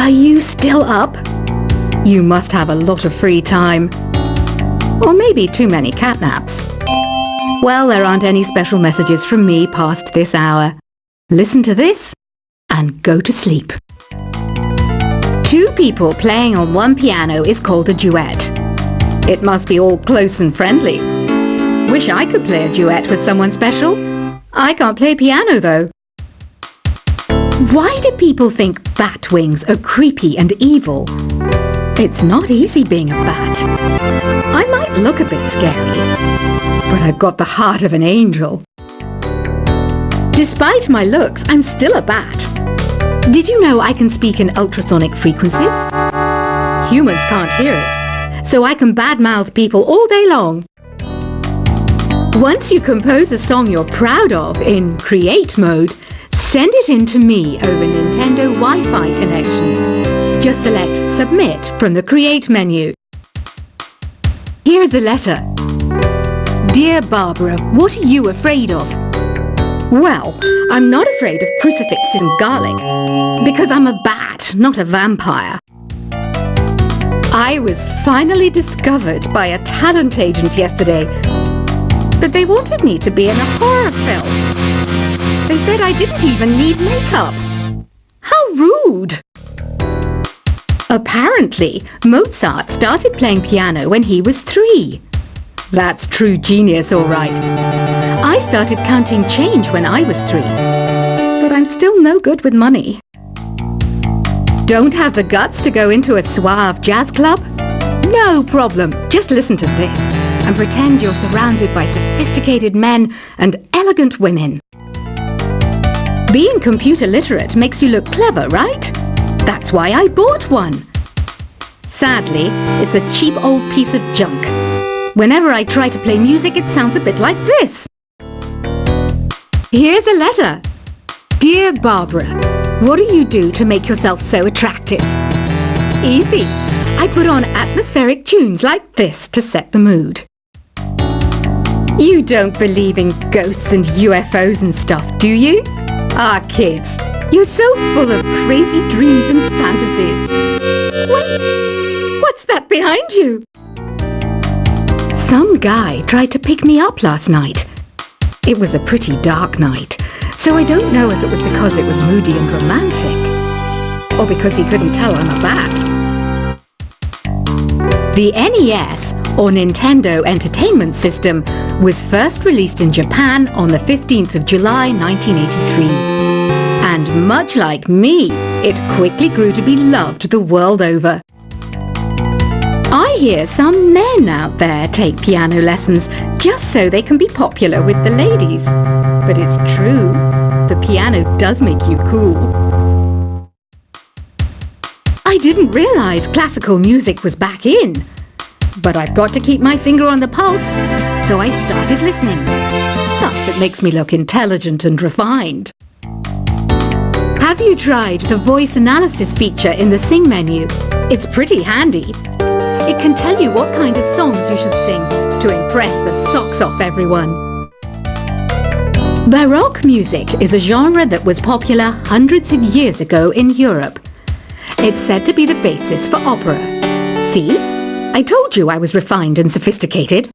Are you still up? You must have a lot of free time. Or maybe too many catnaps. Well, there aren't any special messages from me past this hour. Listen to this and go to sleep. Two people playing on one piano is called a duet. It must be all close and friendly. Wish I could play a duet with someone special. I can't play piano though. Why do people think bat wings are creepy and evil? It's not easy being a bat. I might look a bit scary, but I've got the heart of an angel. Despite my looks, I'm still a bat. Did you know I can speak in ultrasonic frequencies? Humans can't hear it, so I can badmouth people all day long. Once you compose a song you're proud of in create mode, send it in to me over Nintendo Wi-Fi connection. Just select Submit from the Create menu. Here's a letter. Dear Barbara, what are you afraid of? Well, I'm not afraid of crucifixes and garlic, because I'm a bat, not a vampire. I was finally discovered by a talent agent yesterday, but they wanted me to be in a horror film. They said I didn't even need makeup. How rude! Apparently, Mozart started playing piano when he was 3. That's true genius, all right. I started counting change when I was 3, but I'm still no good with money. Don't have the guts to go into a suave jazz club? No problem. Just listen to this and pretend you're surrounded by sophisticated men and elegant women. Being computer literate makes you look clever, right? That's why I bought one. Sadly, it's a cheap old piece of junk. Whenever I try to play music, it sounds a bit like this. Here's a letter. Dear Barbara, what do you do to make yourself so attractive? Easy. I put on atmospheric tunes like this to set the mood. You don't believe in ghosts and UFOs and stuff, do you? Ah, kids, you're so full of crazy dreams and fantasies. Wait, what's that behind you? Some guy tried to pick me up last night. It was a pretty dark night, so I don't know if it was because it was moody and romantic, or because he couldn't tell I'm a bat. The NES, or Nintendo Entertainment System, was first released in Japan on the 15th of July 1983. And much like me, it quickly grew to be loved the world over. I hear some men out there take piano lessons just so they can be popular with the ladies. But it's true, the piano does make you cool. I didn't realize classical music was back in. But I've got to keep my finger on the pulse, so I started listening. Thus, it makes me look intelligent and refined. Have you tried the voice analysis feature in the Sing menu? It's pretty handy. It can tell you what kind of songs you should sing to impress the socks off everyone. Baroque music is a genre that was popular hundreds of years ago in Europe. It's said to be the basis for opera. See? I told you I was refined and sophisticated.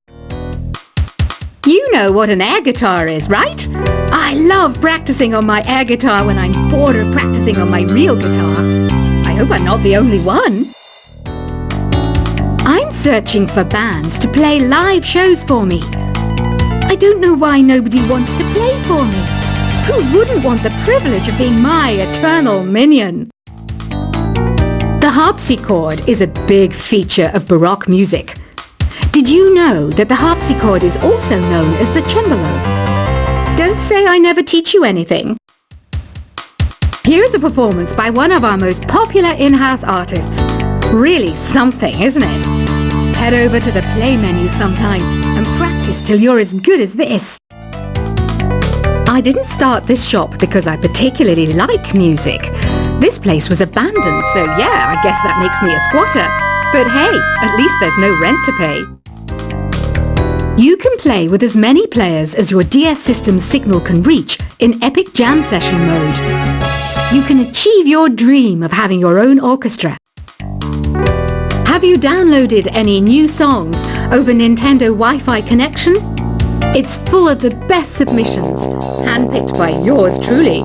You know what an air guitar is, right? I love practicing on my air guitar when I'm bored of practicing on my real guitar. I hope I'm not the only one. I'm searching for bands to play live shows for me. I don't know why nobody wants to play for me. Who wouldn't want the privilege of being my eternal minion? The harpsichord is a big feature of Baroque music. Did you know that the harpsichord is also known as the cembalo? Don't say I never teach you anything. Here's a performance by one of our most popular in-house artists. Really something, isn't it? Head over to the play menu sometime and practice till you're as good as this. I didn't start this shop because I particularly like music. This place was abandoned, so yeah, I guess that makes me a squatter. But hey, at least there's no rent to pay. You can play with as many players as your DS system's signal can reach in Epic Jam Session mode. you can achieve your dream of having your own orchestra. Have you downloaded any new songs over Nintendo Wi-Fi connection? It's full of the best submissions, handpicked by yours truly.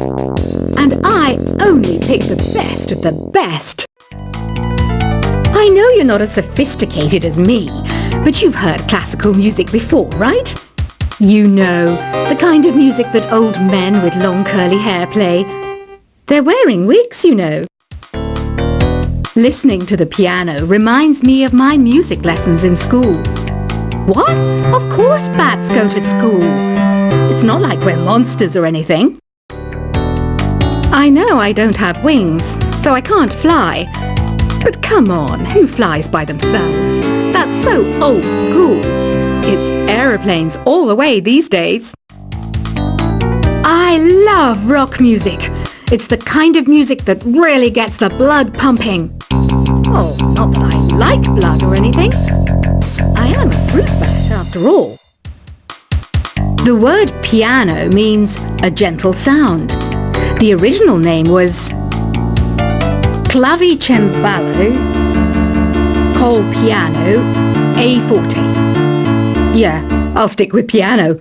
And I only pick the best of the best. I know you're not as sophisticated as me, but you've heard classical music before, right? You know, the kind of music that old men with long curly hair play. They're wearing wigs, you know. Listening to the piano reminds me of my music lessons in school. What? Of course bats go to school. It's not like we're monsters or anything. I know I don't have wings, so I can't fly. But come on, who flies by themselves? That's so old school. It's aeroplanes all the way these days. I love rock music. It's the kind of music that really gets the blood pumping. Oh, not that I like blood or anything. I am a fruit bat after all. The word piano means a gentle sound. The original name was clavicembalo col piano e forte. Yeah, I'll stick with piano.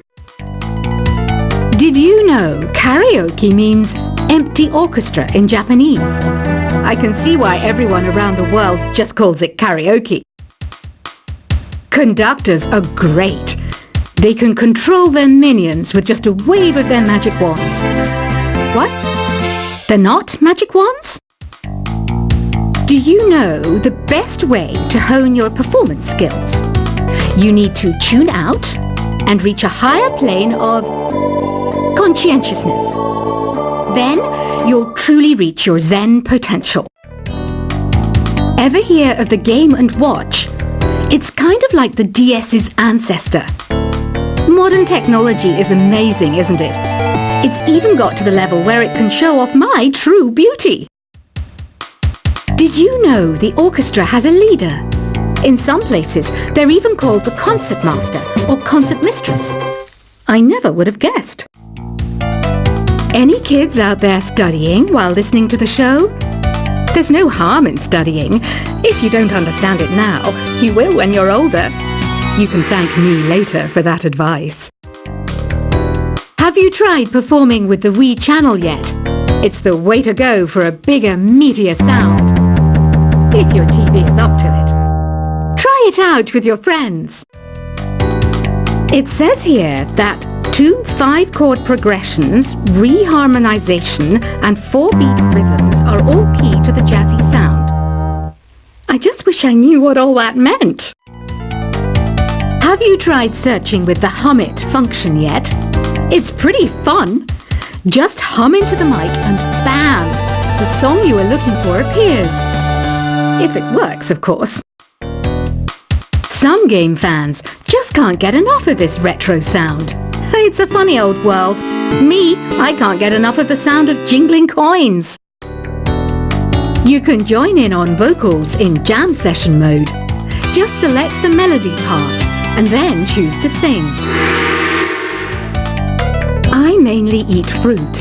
Did you know karaoke means empty orchestra in Japanese? I can see why everyone around the world just calls it karaoke. Conductors are great. They can control their minions with just a wave of their magic wands. What? They're not magic wands? Do you know the best way to hone your performance skills? You need to tune out and reach a higher plane of conscientiousness. Then you'll truly reach your Zen potential. Ever hear of the Game & Watch? It's kind of like the DS's ancestor. Modern technology is amazing, isn't it? It's even got to the level where it can show off my true beauty. Did you know the orchestra has a leader? In some places, they're even called the concertmaster or concertmistress. I never would have guessed. Any kids out there studying while listening to the show? There's no harm in studying. If you don't understand it now, you will when you're older. You can thank me later for that advice. Have you tried performing with the Wii channel yet? It's the way to go for a bigger, meatier sound. If your TV is up to it. Try it out with your friends. It says here that 2 5-chord progressions, reharmonization, and 4-beat rhythms are all key to the jazzy sound. I just wish I knew what all that meant. Have you tried searching with the Hum It function yet? It's pretty fun. Just hum into the mic and bam! The song you are looking for appears. If it works, of course. Some game fans just can't get enough of this retro sound. It's a funny old world. Me, I can't get enough of the sound of jingling coins. You can join in on vocals in jam session mode. Just select the melody part and then choose to sing. I mainly eat fruit.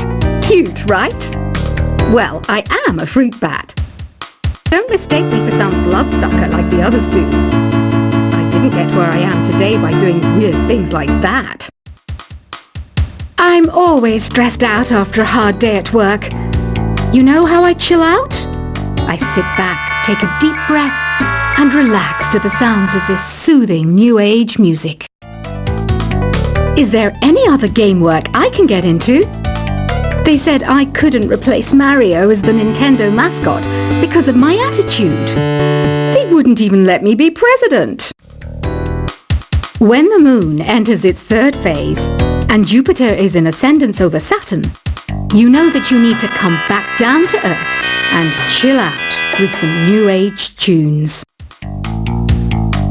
Cute, right? Well, I am a fruit bat. Don't mistake me for some bloodsucker like the others do. I didn't get where I am today by doing weird things like that. I'm always stressed out after a hard day at work. You know how I chill out? I sit back, take a deep breath, and relax to the sounds of this soothing new age music. Is there any other game work I can get into? They said I couldn't replace Mario as the Nintendo mascot because of my attitude. They wouldn't even let me be president. When the moon enters its 3rd phase and Jupiter is in ascendance over Saturn, you know that you need to come back down to Earth and chill out with some new age tunes.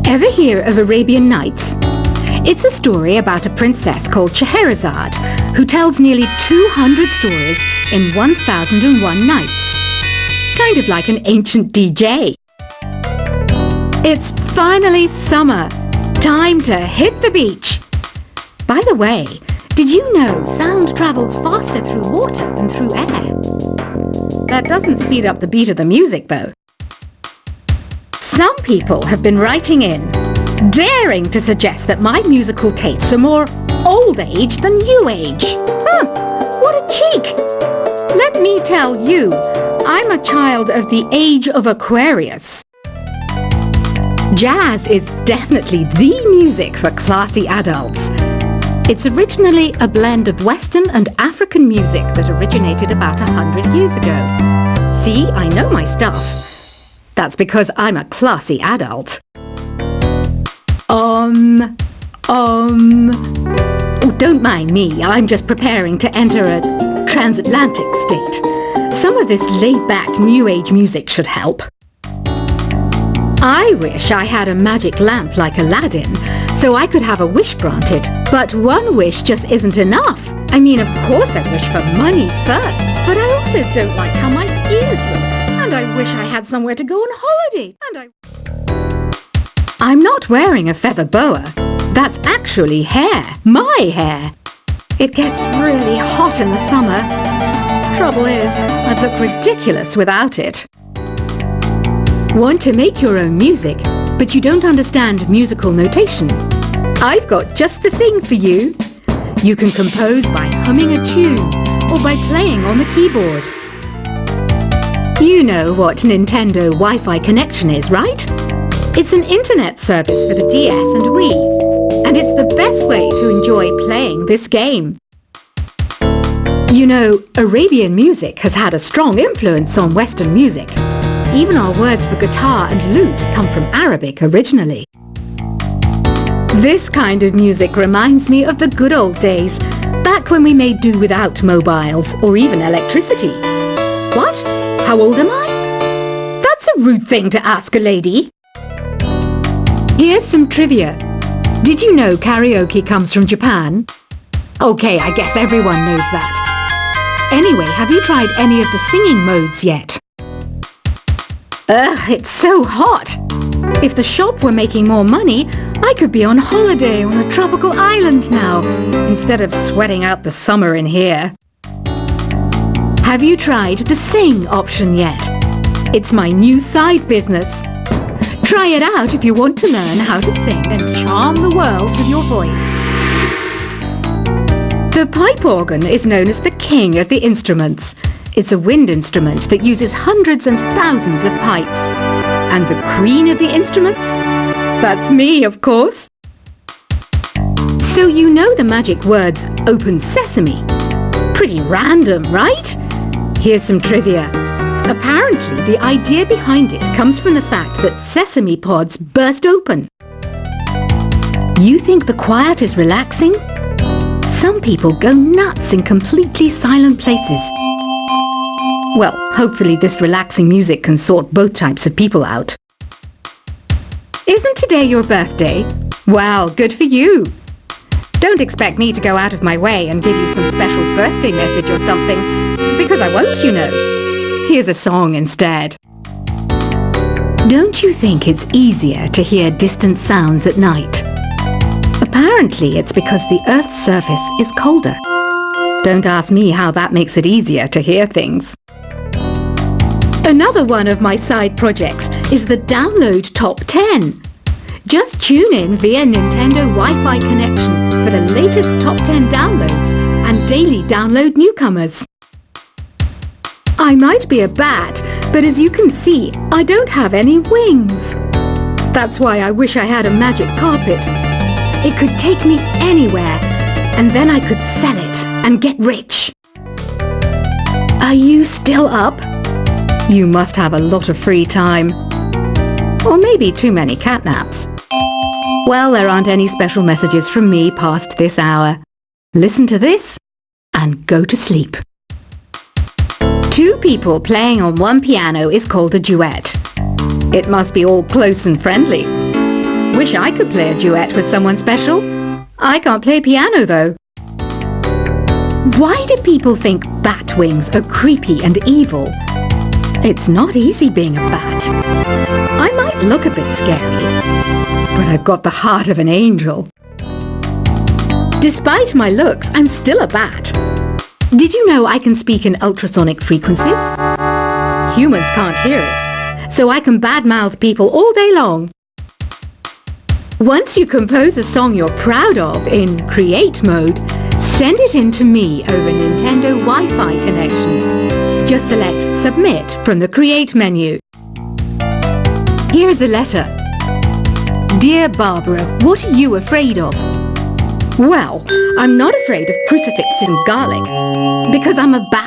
Ever hear of Arabian Nights? It's a story about a princess called Scheherazade who tells nearly 200 stories in 1001 nights. Kind of like an ancient DJ. It's finally summer. Time to hit the beach. By the way, Did you know sound travels faster through water than through air? That doesn't speed up the beat of the music, though. Some people have been writing in, daring to suggest that my musical tastes are more old age than new age. What a cheek! Let me tell you, I'm a child of the age of Aquarius. Jazz is definitely the music for classy adults. It's originally a blend of Western and African music that originated about 100 years ago. See, I know my stuff. That's because I'm a classy adult. Oh, don't mind me. I'm just preparing to enter a transatlantic state. Some of this laid-back New Age music should help. I wish I had a magic lamp like Aladdin, so I could have a wish granted. But one wish just isn't enough. I mean, of course I wish for money first, but I also don't like how my ears look. And I wish I had somewhere to go on holiday. I'm not wearing a feather boa. That's actually hair. My hair. It gets really hot in the summer. Trouble is, I'd look ridiculous without it. Want to make your own music, but you don't understand musical notation? I've got just the thing for you. You can compose by humming a tune or by playing on the keyboard. You know what Nintendo Wi-Fi connection is, right? It's an internet service for the DS and Wii, and it's the best way to enjoy playing this game. You know, Arabian music has had a strong influence on Western music. Even our words for guitar and lute come from Arabic originally. This kind of music reminds me of the good old days, back when we made do without mobiles or even electricity. What? How old am I? That's a rude thing to ask a lady. Here's some trivia. Did you know karaoke comes from Japan? Okay, I guess everyone knows that. Anyway, have you tried any of the singing modes yet? Ugh, it's so hot. If the shop were making more money, I could be on holiday on a tropical island now, instead of sweating out the summer in here. Have you tried the sing option yet? It's my new side business. Try it out if you want to learn how to sing and charm the world with your voice. The pipe organ is known as the king of the instruments. It's a wind instrument that uses hundreds and thousands of pipes. And the queen of the instruments? That's me, of course. So you know the magic words "open sesame." Pretty random, right? Here's some trivia. Apparently, the idea behind it comes from the fact that sesame pods burst open. You think the quiet is relaxing? Some people go nuts in completely silent places. Well, hopefully this relaxing music can sort both types of people out. Isn't today your birthday? Well, good for you. Don't expect me to go out of my way and give you some special birthday message or something, because I won't, you know. Here's a song instead. Don't you think it's easier to hear distant sounds at night? Apparently it's because the Earth's surface is colder. Don't ask me how that makes it easier to hear things. Another one of my side projects is the Download Top 10. Just tune in via Nintendo Wi-Fi connection for the latest Top 10 downloads and daily download newcomers. I might be a bat, but as you can see, I don't have any wings. That's why I wish I had a magic carpet. It could take me anywhere, and then I could sell it and get rich. Are you still up? You must have a lot of free time. Or maybe too many catnaps. Well, there aren't any special messages from me past this hour. Listen to this and go to sleep. Two people playing on one piano is called a duet. It must be all close and friendly. Wish I could play a duet with someone special. I can't play piano though. Why do people think bat wings are creepy and evil? It's not easy being a bat. I might look a bit scary, but I've got the heart of an angel. Despite my looks, I'm still a bat. Did you know I can speak in ultrasonic frequencies? Humans can't hear it, so I can badmouth people all day long. Once you compose a song you're proud of in Create mode, send it in to me over Nintendo Wi-Fi connection. Just select Submit from the Create menu. Here is a letter. Dear Barbara, what are you afraid of? Well, I'm not afraid of crucifixes and garlic, because I'm a bat.